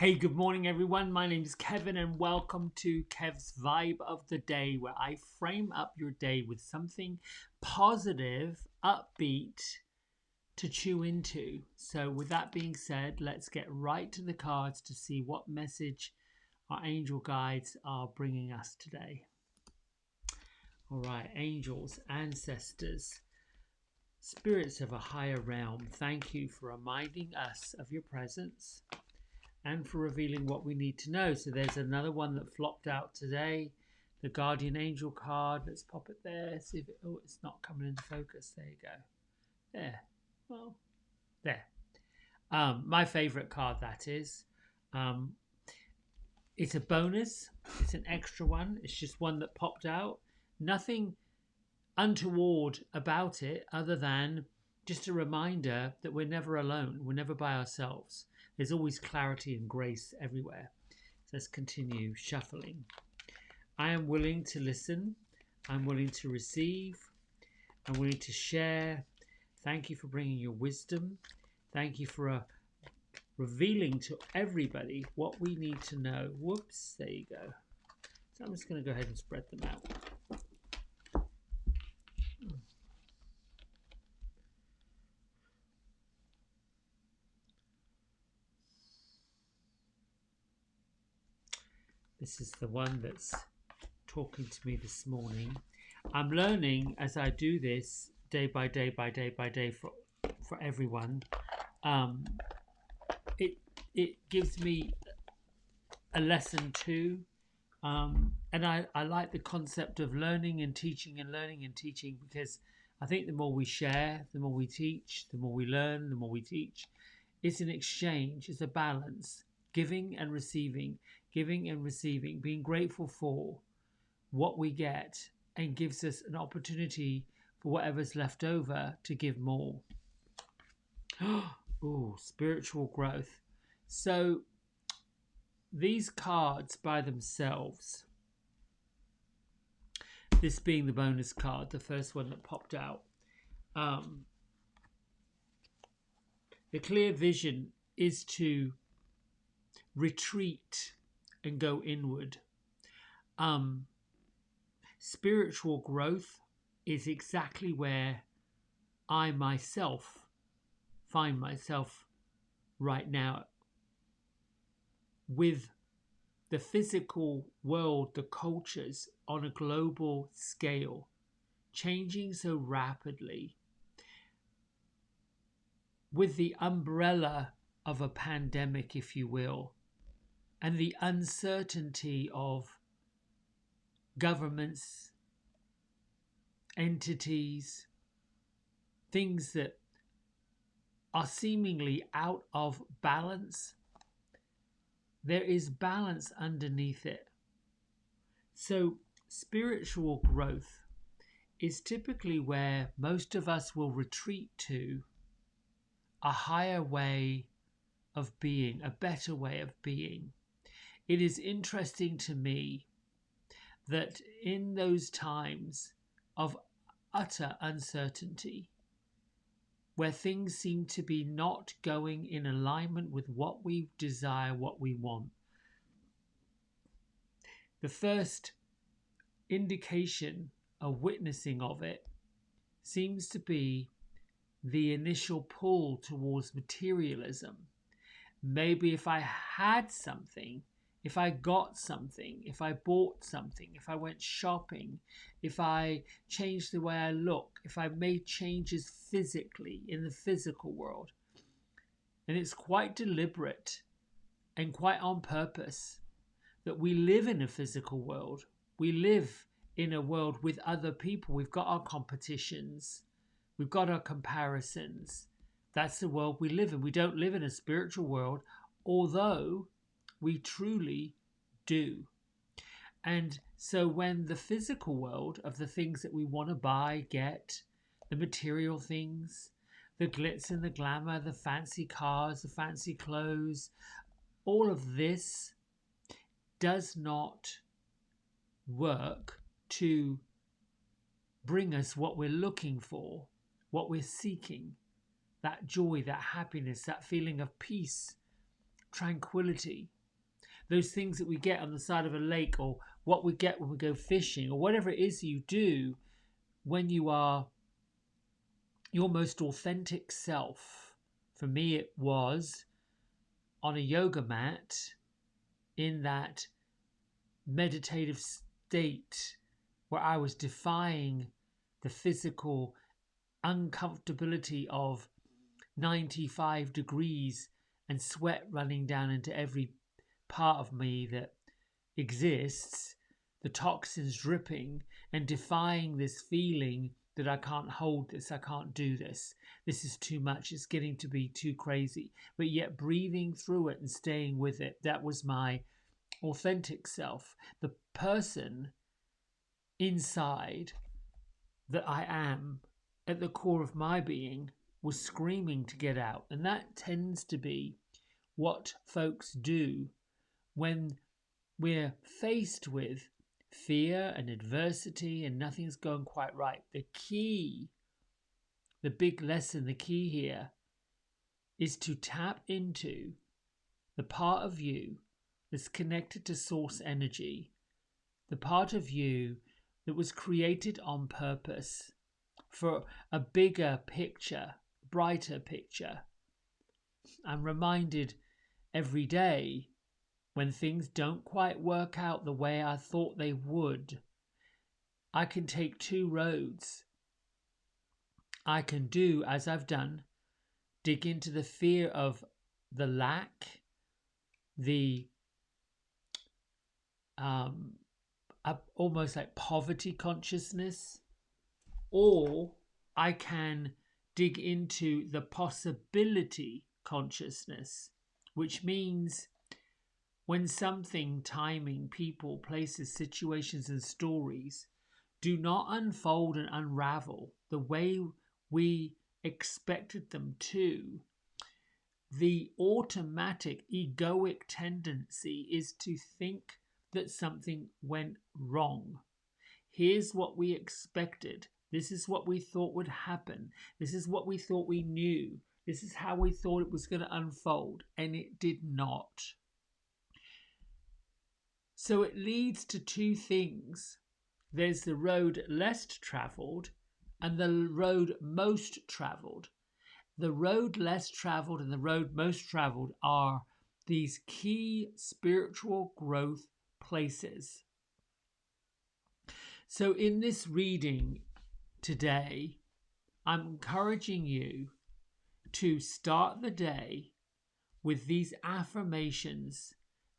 Hey, good morning, everyone. My name is Kevin, and welcome to Kev's Vibe of the Day, where I frame up your day with something positive, upbeat to chew into. So, with that being said, let's get right to the cards to see what message our angel guides are bringing us today. All right, angels, ancestors, spirits of a higher realm, thank you for reminding us of your presence and for revealing what we need to know. So there's another one that flopped out today, the Guardian Angel card. Let's pop it there. See if it's not coming into focus. There you go. There. Well, there. My favorite card, that is. Um, it's a bonus. It's an extra one. It's just one that popped out. Nothing untoward about it other than just a reminder that we're never alone. We're never by ourselves. There's always clarity and grace everywhere. So let's continue shuffling. I am willing to listen. I'm willing to receive. I'm willing to share. Thank you for bringing your wisdom. Thank you for revealing to everybody what we need to know. Whoops, there you go. So I'm just going to go ahead and spread them out. This is the one that's talking to me this morning. I'm learning as I do this day by day by day by day for everyone. It gives me a lesson too, and I like the concept of learning and teaching and learning and teaching, because I think the more we share, the more we teach, the more we learn, the more we teach. It's an exchange, it's a balance, giving and receiving, being grateful for what we get, and gives us an opportunity for whatever's left over to give more. Oh, spiritual growth. So these cards by themselves, this being the bonus card, the first one that popped out, the clear vision is to retreat and go inward. Spiritual growth is exactly where I myself find myself right now, with the physical world, the cultures on a global scale changing so rapidly, with the umbrella of a pandemic, if you will, and the uncertainty of governments, entities, things that are seemingly out of balance. There is balance underneath it. So, spiritual growth is typically where most of us will retreat to a higher way of being, a better way of being. It is interesting to me that in those times of utter uncertainty, where things seem to be not going in alignment with what we desire, what we want, the first indication, a witnessing of it, seems to be the initial pull towards materialism. Maybe if I had something, if I got something, if I bought something, if I went shopping, if I changed the way I look, if I made changes physically in the physical world. And it's quite deliberate and quite on purpose that we live in a physical world. We live in a world with other people. We've got our competitions, we've got our comparisons. That's the world we live in. We don't live in a spiritual world, although we truly do. And so when the physical world of the things that we want to buy, get, the material things, the glitz and the glamour, the fancy cars, the fancy clothes, all of this does not work to bring us what we're looking for, what we're seeking, that joy, that happiness, that feeling of peace, tranquility. Those things that we get on the side of a lake, or what we get when we go fishing, or whatever it is you do when you are your most authentic self. For me, it was on a yoga mat in that meditative state where I was defying the physical uncomfortability of 95 degrees and sweat running down into every part of me that exists, the toxins dripping, and defying this feeling that I can't hold this, I can't do this, this is too much, it's getting to be too crazy, but yet breathing through it and staying with it. That was my authentic self, the person inside that I am at the core of my being was screaming to get out. And that tends to be what folks do when we're faced with fear and adversity and nothing's going quite right. The key, the big lesson, the key here is to tap into the part of you that's connected to source energy, the part of you that was created on purpose for a bigger picture, brighter picture. I'm reminded every day when things don't quite work out the way I thought they would. I can take two roads. I can do as I've done, dig into the fear of the lack, the almost like poverty consciousness, or I can dig into the possibility consciousness, which means when something, timing, people, places, situations, and stories do not unfold and unravel the way we expected them to, the automatic egoic tendency is to think that something went wrong. Here's what we expected. This is what we thought would happen. This is what we thought we knew. This is how we thought it was going to unfold. And it did not. So it leads to two things. There's the road less traveled and the road most traveled. The road less traveled and the road most traveled are these key spiritual growth places. So in this reading today, I'm encouraging you to start the day with these affirmations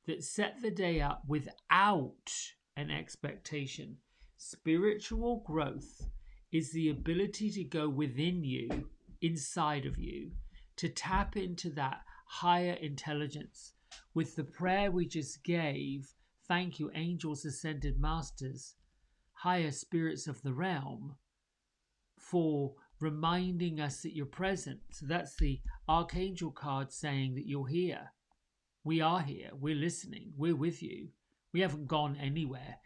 that set the day up without an expectation. Spiritual growth is the ability to go within you, inside of you, to tap into that higher intelligence. With the prayer we just gave, thank you, angels, ascended masters, higher spirits of the realm, for reminding us that you're present. So that's the Archangel card saying that you're here. We are here. We're listening. We're with you. We haven't gone anywhere.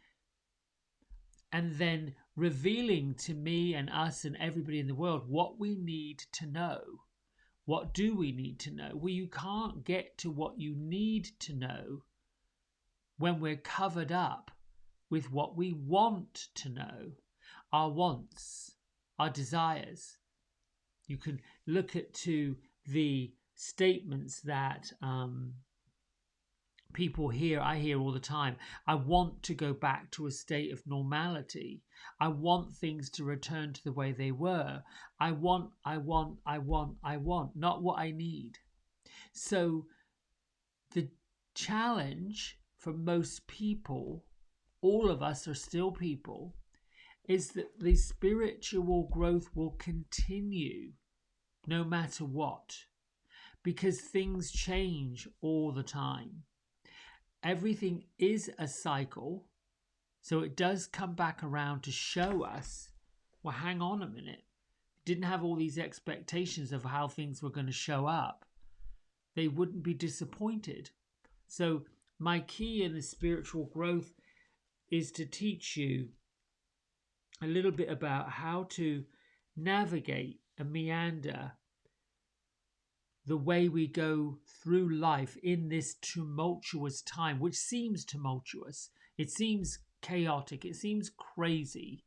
And then revealing to me and us and everybody in the world what we need to know. What do we need to know? Well, you can't get to what you need to know when we're covered up with what we want to know. Our wants, our desires. You can look at to the statements that people hear, I hear all the time. I want to go back to a state of normality. I want things to return to the way they were. I want, not what I need. So the challenge for most people, all of us are still people, is that the spiritual growth will continue no matter what, because things change all the time. Everything is a cycle, so it does come back around to show us, well, hang on a minute. Didn't have all these expectations of how things were going to show up. They wouldn't be disappointed. So my key in the spiritual growth is to teach you a little bit about how to navigate and meander the way we go through life in this tumultuous time, which seems tumultuous, it seems chaotic, it seems crazy.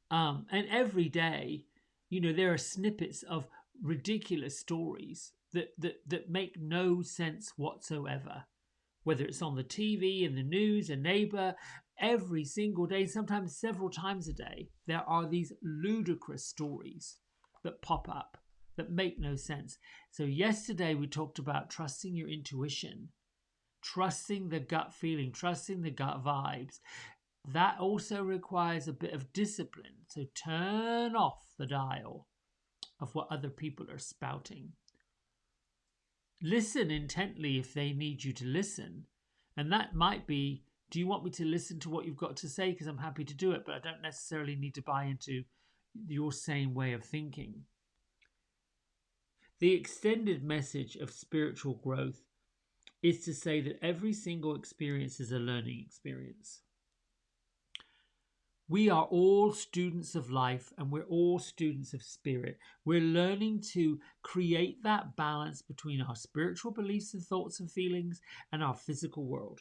And every day, there are snippets of ridiculous stories that make no sense whatsoever. Whether it's on the TV, in the news, a neighbor, every single day, sometimes several times a day, there are these ludicrous stories that pop up that make no sense. So, yesterday we talked about trusting your intuition, trusting the gut feeling, trusting the gut vibes. That also requires a bit of discipline. So, turn off the dial of what other people are spouting. Listen intently if they need you to listen. And that might be, do you want me to listen to what you've got to say? Because I'm happy to do it, but I don't necessarily need to buy into your same way of thinking. The extended message of spiritual growth is to say that every single experience is a learning experience. We are all students of life and we're all students of spirit. We're learning to create that balance between our spiritual beliefs and thoughts and feelings and our physical world.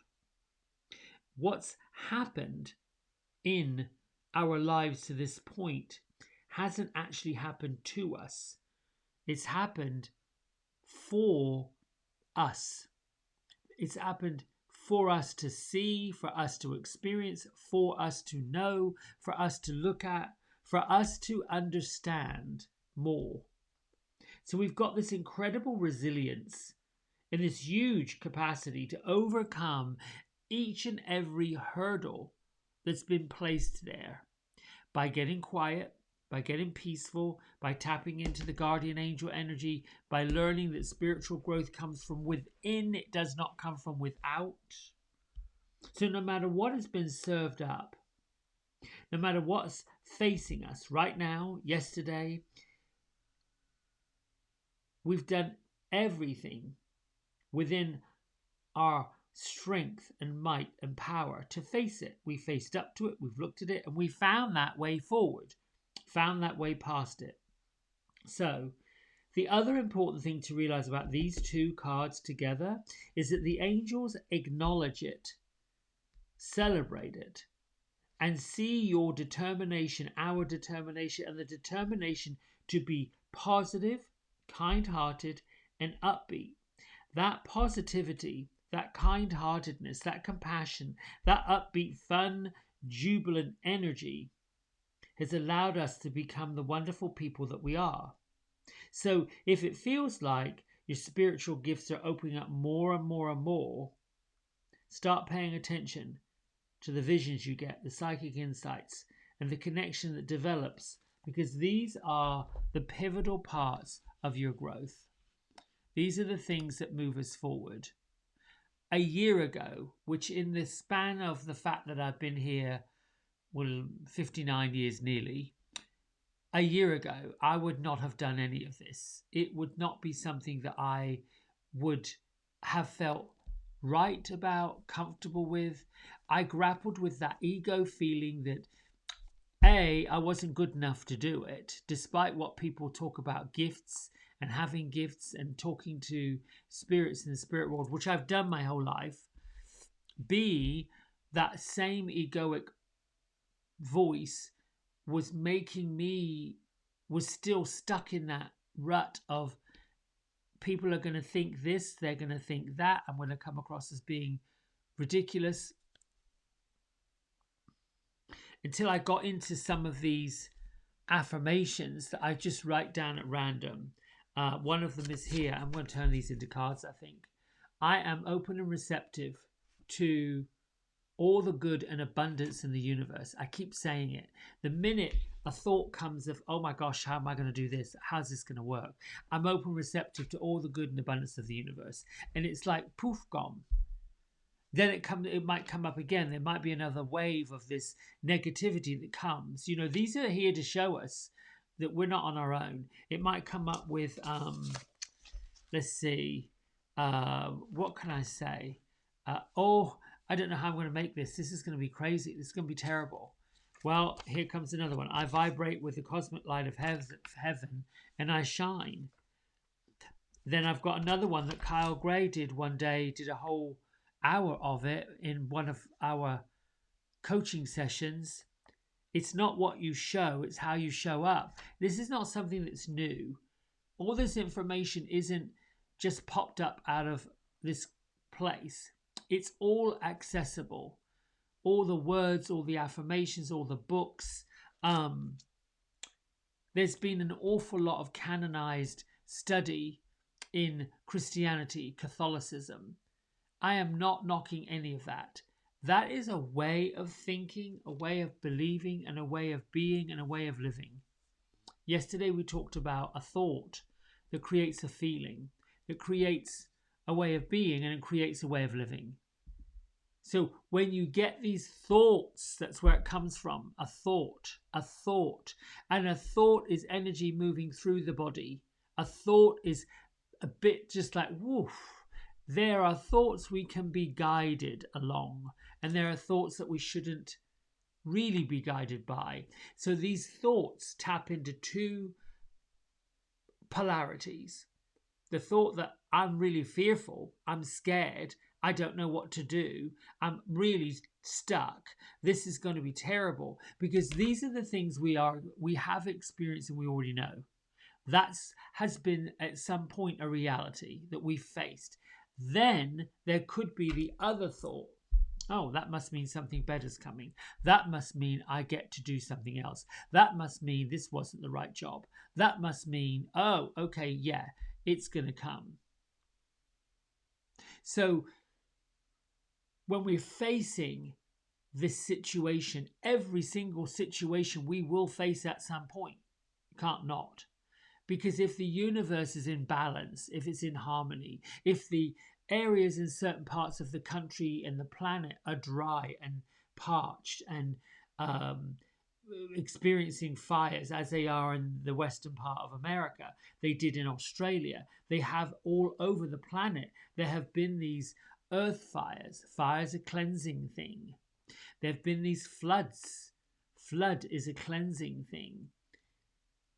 What's happened in our lives to this point hasn't actually happened to us. It's happened for us. It's happened for us to see, for us to experience, for us to know, for us to look at, for us to understand more. So we've got this incredible resilience and this huge capacity to overcome each and every hurdle that's been placed there by getting quiet, by getting peaceful, by tapping into the guardian angel energy, by learning that spiritual growth comes from within, it does not come from without. So no matter what has been served up, no matter what's facing us right now, yesterday, we've done everything within our strength and might and power to face it. We faced up to it, we've looked at it, and we found that way forward, found that way past it. So the other important thing to realize about these two cards together is that the angels acknowledge it, celebrate it, and see your determination, our determination, and the determination to be positive, kind-hearted, and upbeat. That positivity, that kind-heartedness, that compassion, that upbeat, fun, jubilant energy has allowed us to become the wonderful people that we are. So if it feels like your spiritual gifts are opening up more and more and more, start paying attention to the visions you get, the psychic insights, and the connection that develops, because these are the pivotal parts of your growth. These are the things that move us forward. A year ago, which in the span of the fact that I've been here, 59 years nearly, a year ago, I would not have done any of this. It would not be something that I would have felt right about, comfortable with. I grappled with that ego feeling that I wasn't good enough to do it, despite what people talk about gifts and having gifts and talking to spirits in the spirit world, which I've done my whole life. B, that same egoic voice was still stuck in that rut of people are going to think this, they're going to think that, I'm going to come across as being ridiculous. Until I got into some of these affirmations that I just write down at random. One of them is here. I'm going to turn these into cards, I think. I am open and receptive to all the good and abundance in the universe. I keep saying it. The minute a thought comes of, oh my gosh, how am I going to do this? How's this going to work? I'm open, receptive to all the good and abundance of the universe. And it's like poof, gone. Then it might come up again. There might be another wave of this negativity that comes. These are here to show us that we're not on our own. It might come up with, let's see, what can I say? I don't know how I'm going to make this. This is going to be crazy. This is going to be terrible. Well, here comes another one. I vibrate with the cosmic light of heaven and I shine. Then I've got another one that Kyle Gray did one day, did a whole hour of it in one of our coaching sessions. It's not what you show, it's how you show up. This is not something that's new. All this information isn't just popped up out of this place. It's all accessible. All the words, all the affirmations, all the books. There's been an awful lot of canonized study in Christianity, Catholicism. I am not knocking any of that. That is a way of thinking, a way of believing, and a way of being, and a way of living. Yesterday we talked about a thought that creates a feeling, that creates a way of being, and it creates a way of living. So when you get these thoughts, that's where it comes from. A thought. And a thought is energy moving through the body. A thought is a bit just like woof. There are thoughts we can be guided along, and there are thoughts that we shouldn't really be guided by. So these thoughts tap into two polarities. The thought that I'm really fearful, I'm scared, I don't know what to do, I'm really stuck, this is going to be terrible, because these are the things we have experienced and we already know. That has been at some point a reality that we faced. Then there could be the other thought. Oh, that must mean something better's coming. That must mean I get to do something else. That must mean this wasn't the right job. That must mean, oh, okay, yeah, it's going to come. So when we're facing this situation, every single situation we will face at some point. Can't not. Because if the universe is in balance, if it's in harmony, if the areas in certain parts of the country and the planet are dry and parched and experiencing fires as they are in the western part of America, they did in Australia, they have all over the planet, there have been these earth fires. Fire is a cleansing thing. There have been these floods. Flood is a cleansing thing.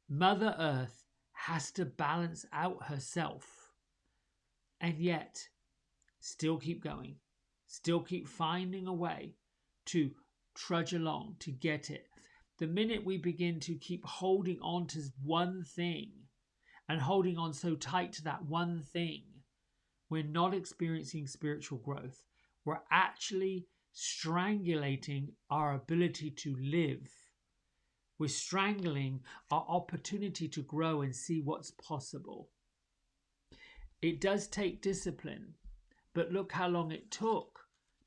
Mother Earth has to balance out herself, and yet still keep going, still keep finding a way to trudge along to get it. The minute we begin to keep holding on to one thing and holding on so tight to that one thing, we're not experiencing spiritual growth. We're actually strangulating our ability to live. We're strangling our opportunity to grow and see what's possible. It does take discipline, but look how long it took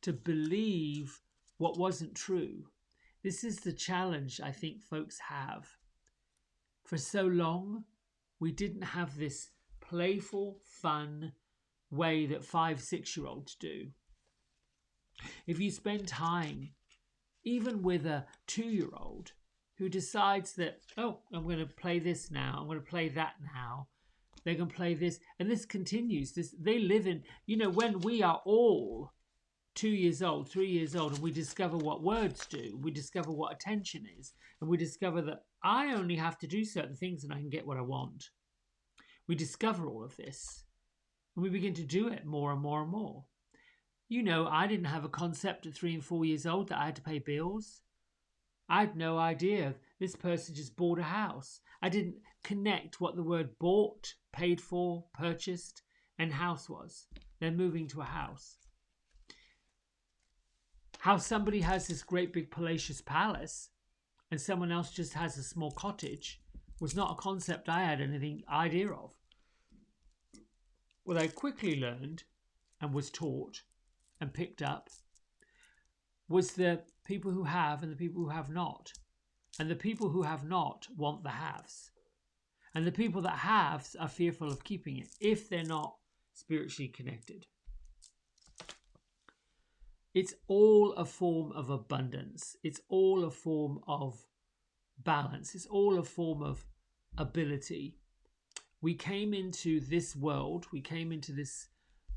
to believe what wasn't true. This is the challenge I think folks have. For so long, we didn't have this playful, fun way that 5-6-year-olds do. If you spend time, even with a 2-year-old, who decides that, oh, I'm going to play this now, I'm going to play that now, they can play this, and this continues. They live in, when we are all 2 years old, 3 years old, and we discover what words do, we discover what attention is, and we discover that I only have to do certain things and I can get what I want. We discover all of this, and we begin to do it more and more and more. I didn't have a concept at 3 and 4 years old that I had to pay bills. I had no idea this person just bought a house. I didn't connect what the word bought, paid for, purchased, and house was. They're moving to a house. How somebody has this great big palatial palace and someone else just has a small cottage was not a concept I had anything idea of. What I quickly learned and was taught and picked up was the people who have and the people who have not. And the people who have not want the haves. And the people that have are fearful of keeping it if they're not spiritually connected. It's all a form of abundance. It's all a form of balance. It's all a form of ability. We came into this world, we came into this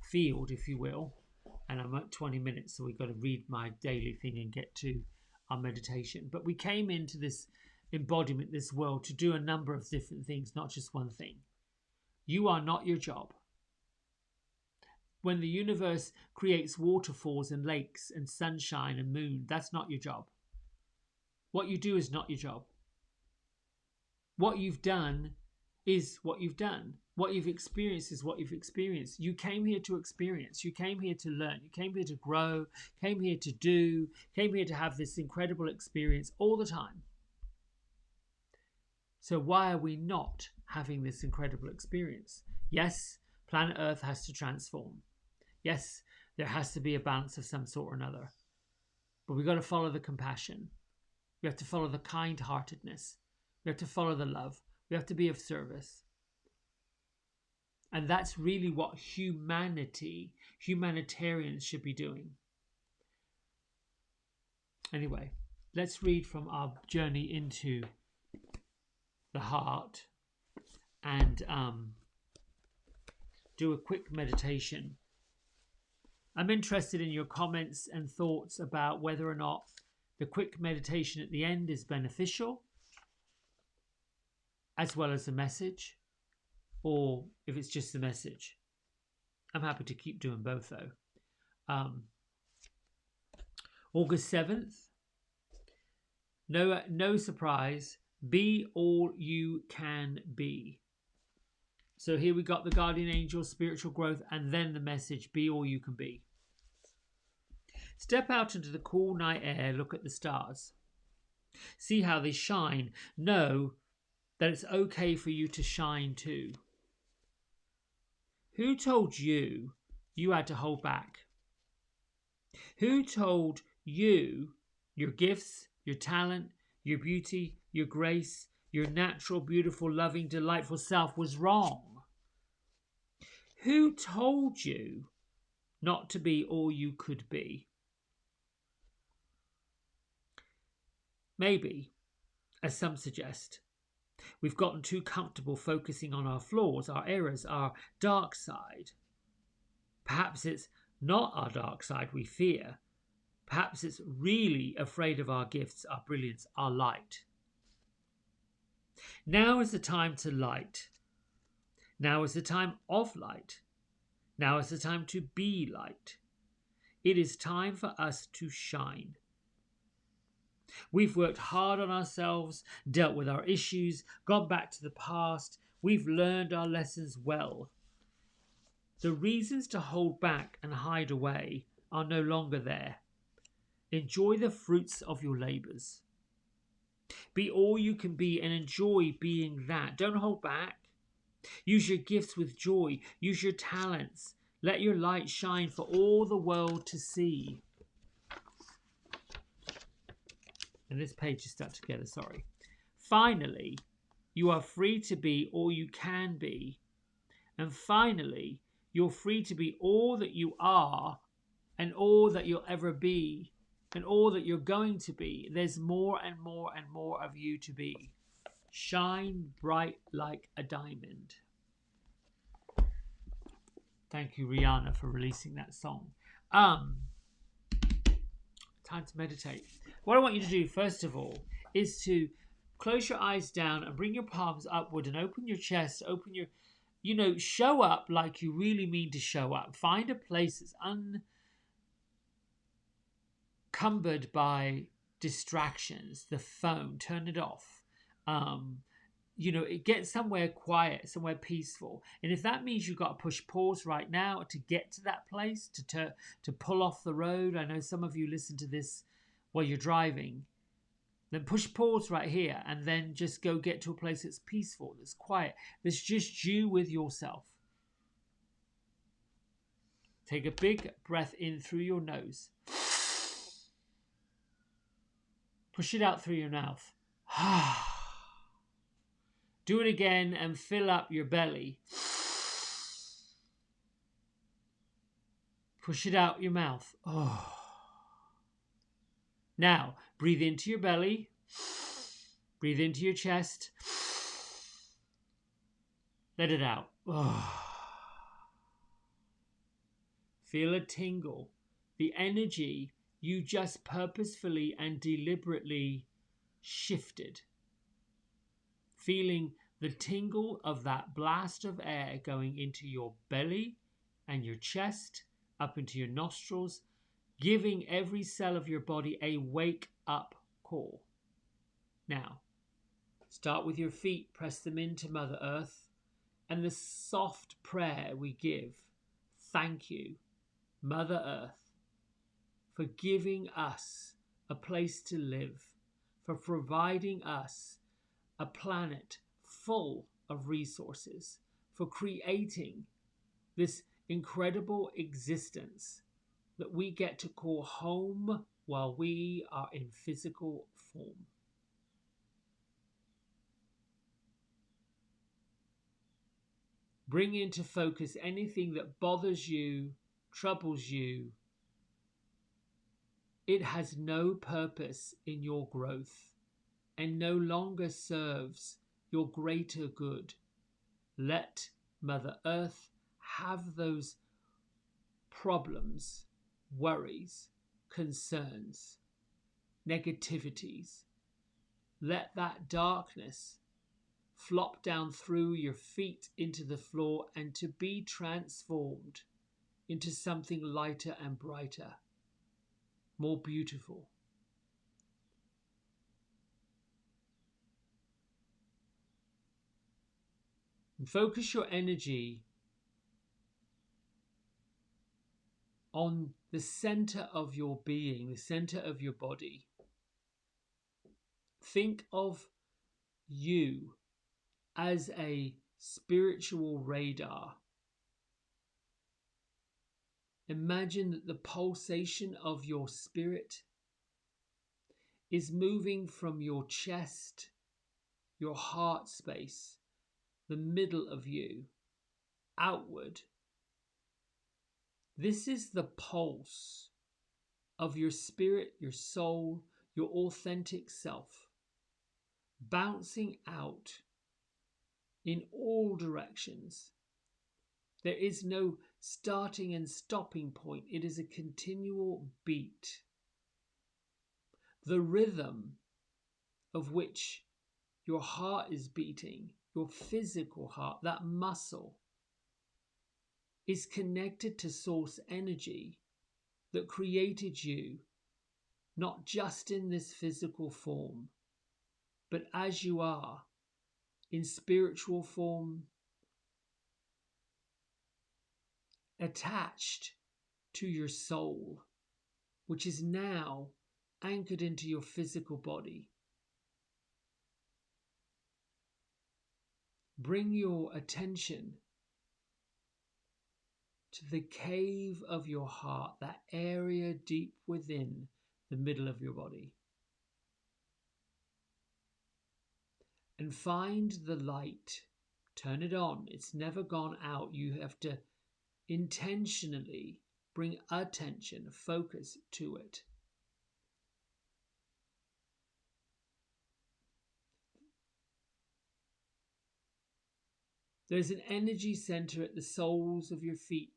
field, if you will, and I'm at 20 minutes, so we've got to read my daily thing and get to our meditation. But we came into this embodiment, this world, to do a number of different things, not just one thing. You are not your job. When the universe creates waterfalls and lakes and sunshine and moon, that's not your job. What you do is not your job. What you've done is what you've done. What you've experienced is what you've experienced. You came here to experience. You came here to learn. You came here to grow. Came here to do. Came here to have this incredible experience all the time. So why are we not having this incredible experience? Yes, planet Earth has to transform. Yes, there has to be a balance of some sort or another. But we've got to follow the compassion. We have to follow the kind-heartedness. We have to follow the love. We have to be of service. And that's really what humanitarians should be doing. Anyway, let's read from our journey into the heart and do a quick meditation. I'm interested in your comments and thoughts about whether or not the quick meditation at the end is beneficial, as well as the message, or if it's just the message. I'm happy to keep doing both though. August 7th, no surprise, be all you can be. So here we got the guardian angel, spiritual growth, and then the message, be all you can be. Step out into the cool night air, look at the stars. See how they shine. Know that it's okay for you to shine too. Who told you you had to hold back? Who told you your gifts, your talent, your beauty, your grace, your natural, beautiful, loving, delightful self was wrong? Who told you not to be all you could be? Maybe, as some suggest, we've gotten too comfortable focusing on our flaws, our errors, our dark side. Perhaps it's not our dark side we fear. Perhaps it's really afraid of our gifts, our brilliance, our light. Now is the time to light. Now is the time of light. Now is the time to be light. It is time for us to shine. We've worked hard on ourselves, dealt with our issues, gone back to the past. We've learned our lessons well. The reasons to hold back and hide away are no longer there. Enjoy the fruits of your labours. Be all you can be and enjoy being that. Don't hold back. Use your gifts with joy. Use your talents. Let your light shine for all the world to see. And this page is stuck together, sorry. Finally, you are free to be all you can be. And finally, you're free to be all that you are and all that you'll ever be and all that you're going to be. There's more and more and more of you to be. Shine bright like a diamond. Thank you, Rihanna, for releasing that song. Time to meditate. What I want you to do, first of all, is to close your eyes down and bring your palms upward and open your chest, open your, show up like you really mean to show up. Find a place that's unencumbered by distractions, the phone, turn it off. Get somewhere quiet, somewhere peaceful. And if that means you've got to push pause right now to get to that place, to pull off the road. I know some of you listen to this while you're driving. Then push pause right here and then just go get to a place that's peaceful, that's quiet, that's just you with yourself. Take a big breath in through your nose. Push it out through your mouth. Do it again and fill up your belly. Push it out your mouth. Now, breathe into your belly. Breathe into your chest. Let it out. Feel a tingle. The energy you just purposefully and deliberately shifted. Feeling The tingle of that blast of air going into your belly and your chest, up into your nostrils, giving every cell of your body a wake up call. Now, start with your feet, press them into Mother Earth, and the soft prayer we give. Thank you, Mother Earth, for giving us a place to live, for providing us a planet full of resources, for creating this incredible existence that we get to call home while we are in physical form. Bring into focus anything that bothers you, troubles you. It has no purpose in your growth and no longer serves your greater good. Let Mother Earth have those problems, worries, concerns, negativities. Let that darkness flop down through your feet into the floor and to be transformed into something lighter and brighter, more beautiful. And focus your energy on the center of your being, the center of your body. Think of you as a spiritual radar. Imagine that the pulsation of your spirit is moving from your chest, your heart space, the middle of you, outward. This is the pulse of your spirit, your soul, your authentic self, bouncing out in all directions. There is no starting and stopping point. It is a continual beat. The rhythm of which your heart is beating, your physical heart, that muscle, is connected to source energy that created you, not just in this physical form, but as you are, in spiritual form, attached to your soul, which is now anchored into your physical body. Bring your attention to the cave of your heart, that area deep within the middle of your body. And find the light. Turn it on. It's never gone out. You have to intentionally bring attention, focus to it. There's an energy center at the soles of your feet,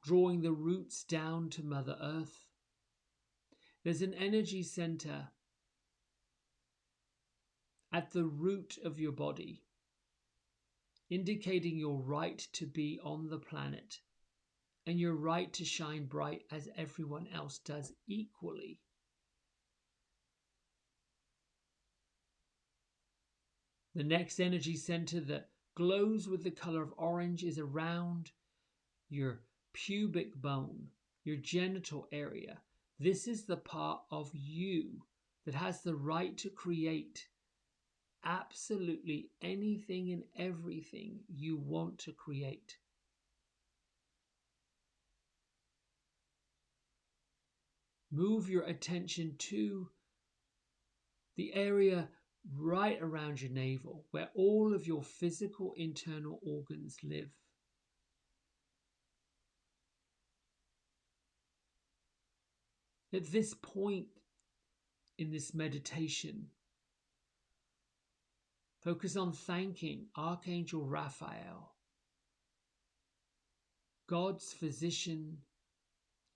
drawing the roots down to Mother Earth. There's an energy center at the root of your body, indicating your right to be on the planet and your right to shine bright as everyone else does equally. The next energy center that glows with the color of orange is around your pubic bone, your genital area. This is the part of you that has the right to create absolutely anything and everything you want to create. Move your attention to the area right around your navel, where all of your physical internal organs live. At this point in this meditation, focus on thanking Archangel Raphael, God's physician,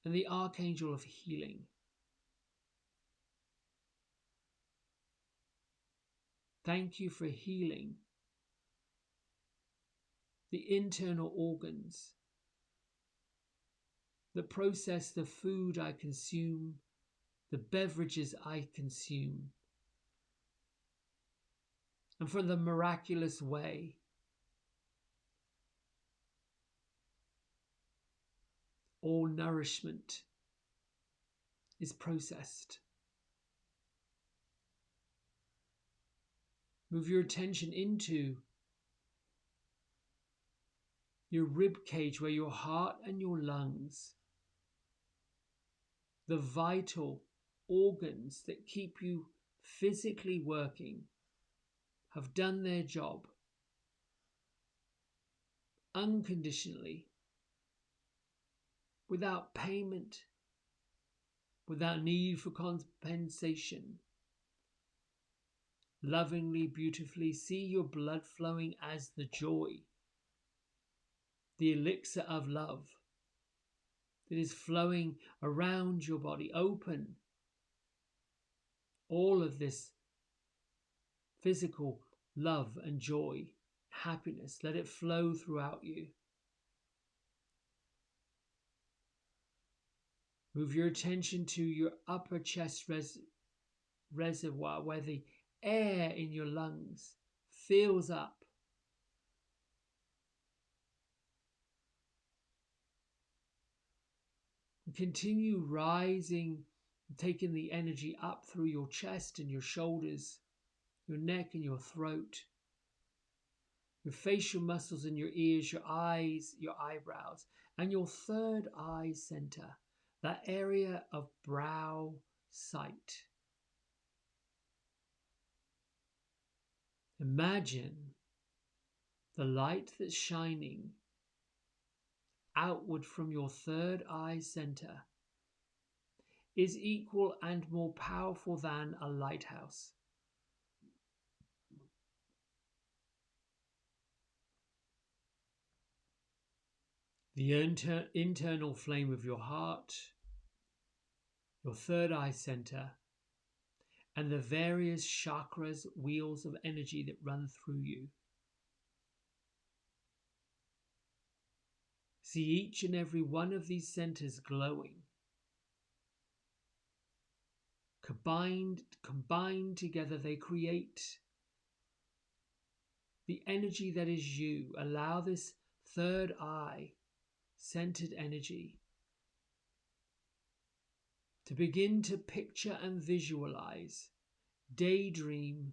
and the Archangel of Healing. Thank you for healing the internal organs that process the food I consume, the beverages I consume, and for the miraculous way all nourishment is processed. Move your attention into your rib cage, where your heart and your lungs, the vital organs that keep you physically working, have done their job unconditionally, without payment, without need for compensation. Lovingly, beautifully, see your blood flowing as the joy, the elixir of love that is flowing around your body. Open all of this physical love and joy, happiness. Let it flow throughout you. Move your attention to your upper chest reservoir, where the air in your lungs fills up. Continue rising, taking the energy up through your chest and your shoulders, your neck and your throat, your facial muscles and your ears, your eyes, your eyebrows, and your third eye center, that area of brow sight. Imagine the light that's shining outward from your third eye center is equal and more powerful than a lighthouse. The internal flame of your heart, your third eye center, and the various chakras, wheels of energy that run through you. See each and every one of these centers glowing. Combined together, they create the energy that is you. Allow this third eye centered energy to begin to picture and visualize, daydream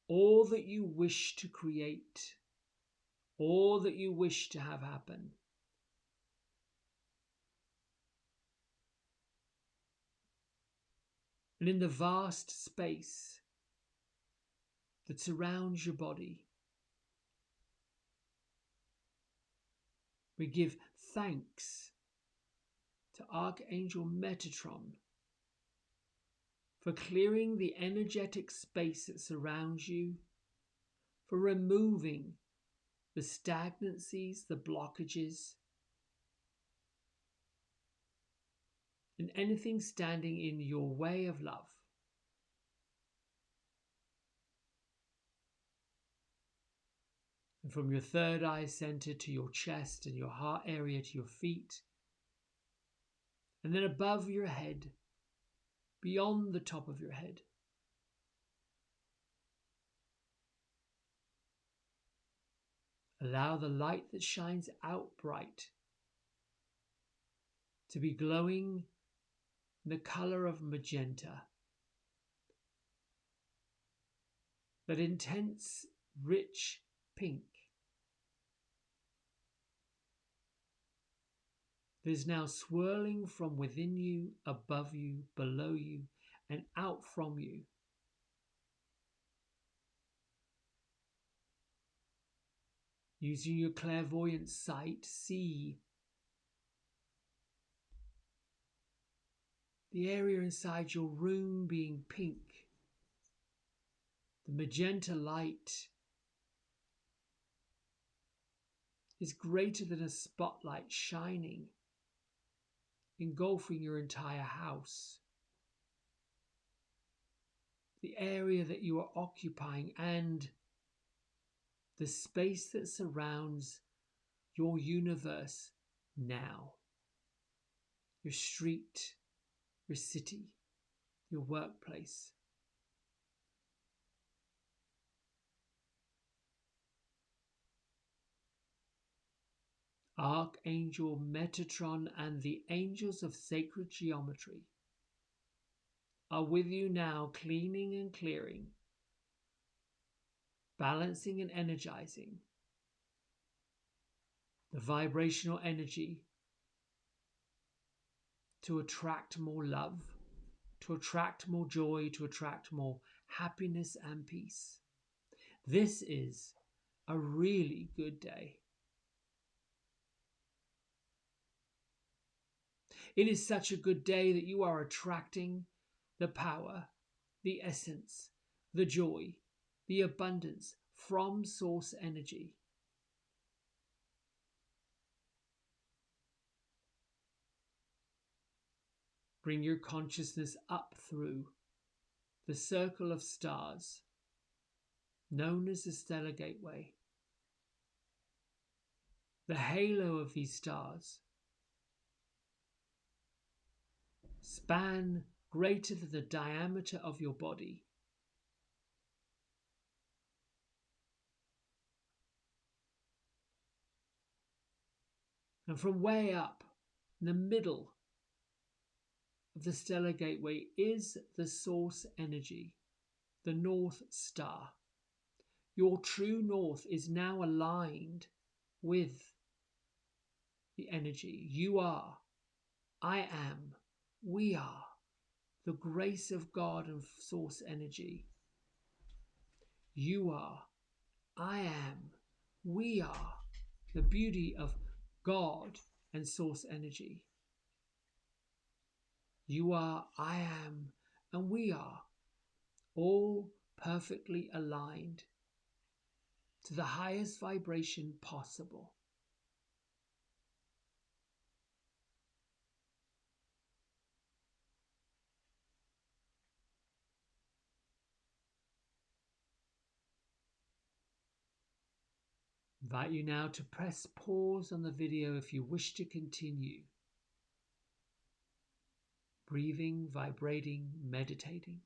all that you wish to create, all that you wish to have happen. And in the vast space that surrounds your body, we give thanks to Archangel Metatron for clearing the energetic space that surrounds you, for removing the stagnancies, the blockages, and anything standing in your way of love. And from your third eye center to your chest and your heart area to your feet, and then above your head, beyond the top of your head, allow the light that shines out bright to be glowing in the color of magenta. That intense, rich pink that is now swirling from within you, above you, below you, and out from you. Using your clairvoyant sight, see the area inside your room being pink. The magenta light is greater than a spotlight shining, engulfing your entire house. the area that you are occupying, and the space that surrounds your universe now. Your street, your city, your workplace. Archangel Metatron and the angels of sacred geometry are with you now, cleaning and clearing, balancing and energizing the vibrational energy to attract more love, to attract more joy, to attract more happiness and peace. This is a really good day. It is such a good day that you are attracting the power, the essence, the joy, the abundance from source energy. Bring your consciousness up through the circle of stars known as the Stellar Gateway. The halo of these stars span greater than the diameter of your body. And from way up in the middle of the Stellar Gateway is the source energy, the North Star. Your true north is now aligned with the energy. You are, I am, we are the grace of God and source energy. You are, I am, we are the beauty of God and source energy. You are, I am, and we are all perfectly aligned to the highest vibration possible. Invite you now to press pause on the video if you wish to continue. Breathing, vibrating, meditating.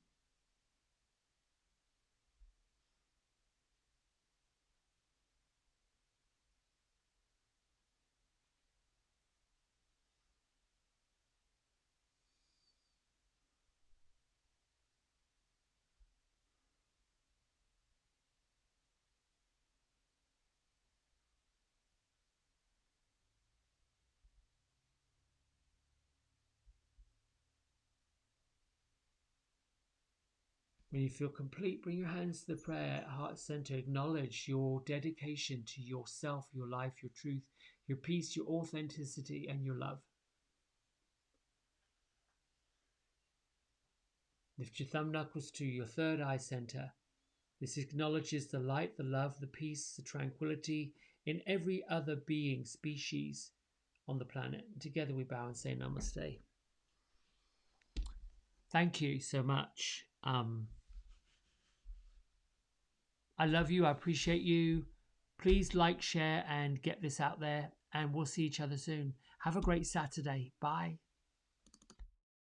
When you feel complete, bring your hands to the prayer heart center. Acknowledge your dedication to yourself, your life, your truth, your peace, your authenticity, and your love. Lift your thumb knuckles to your third eye center. This acknowledges the light, the love, the peace, the tranquility in every other being, species on the planet. And together we bow and say namaste. Thank you so much. I love you. I appreciate you. Please like, share, and get this out there. And we'll see each other soon. Have a great Saturday. Bye.